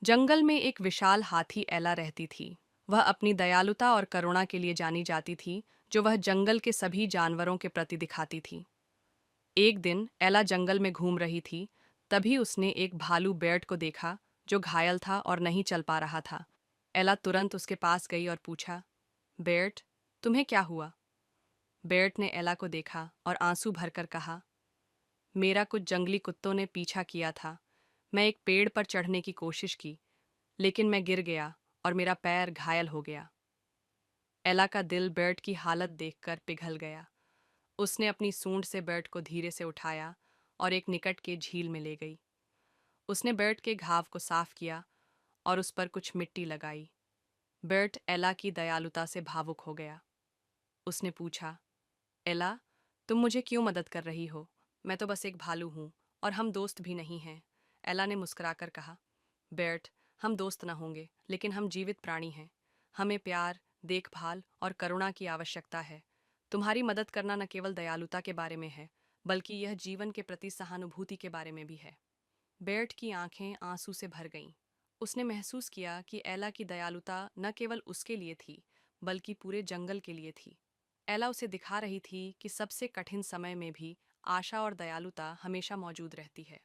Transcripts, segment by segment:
जंगल में एक विशाल हाथी एला रहती थी। वह अपनी दयालुता और करुणा के लिए जानी जाती थी, जो वह जंगल के सभी जानवरों के प्रति दिखाती थी। एक दिन एला जंगल में घूम रही थी, तभी उसने एक भालू बेर्ट को देखा, जो घायल था और नहीं चल पा रहा था। एला तुरंत उसके पास गई और पूछा, बेर्ट, तुम्हें क्या हुआ? बेर्ट ने एला को देखा और आंसू भरकर कहा, मेरा कुछ जंगली कुत्तों ने पीछा किया था। मैं एक पेड़ पर चढ़ने की कोशिश की, लेकिन मैं गिर गया और मेरा पैर घायल हो गया। एला का दिल बर्ट की हालत देखकर पिघल गया। उसने अपनी सूंड से बर्ट को धीरे से उठाया और एक निकट के झील में ले गई। उसने बर्ट के घाव को साफ किया और उस पर कुछ मिट्टी लगाई। बर्ट एला की दयालुता से भावुक हो गया। उसने पूछा, एला, तुम मुझे क्यों मदद कर रही हो? मैं तो बस एक भालू हूँ और हम दोस्त भी नहीं हैं। एला ने मुस्कुराकर कहा, बर्ट, हम दोस्त न होंगे, लेकिन हम जीवित प्राणी हैं। हमें प्यार, देखभाल और करुणा की आवश्यकता है। तुम्हारी मदद करना न केवल दयालुता के बारे में है, बल्कि यह जीवन के प्रति सहानुभूति के बारे में भी है। बेर्ट की आंखें आंसू से भर गईं। उसने महसूस किया कि एला की दयालुता न केवल उसके लिए थी, बल्कि पूरे जंगल के लिए थी। एला उसे दिखा रही थी कि सबसे कठिन समय में भी आशा और दयालुता हमेशा मौजूद रहती है।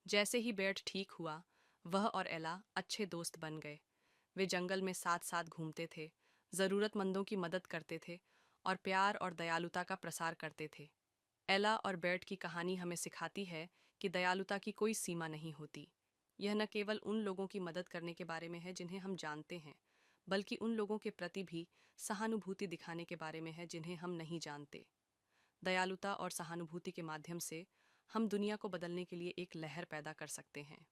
जैसे ही बेर्ट ठीक हुआ, वह और एला अच्छे दोस्त बन गए। वे जंगल में साथ साथ घूमते थे, जरूरतमंदों की मदद करते थे और प्यार और दयालुता का प्रसार करते थे। एला और बेर्ट की कहानी हमें सिखाती है कि दयालुता की कोई सीमा नहीं होती। यह न केवल उन लोगों की मदद करने के बारे में है जिन्हें हम जानते हैं, बल्कि उन लोगों के प्रति भी सहानुभूति दिखाने के बारे में है जिन्हें हम नहीं जानते। दयालुता और सहानुभूति के माध्यम से हम दुनिया को बदलने के लिए एक लहर पैदा कर सकते हैं।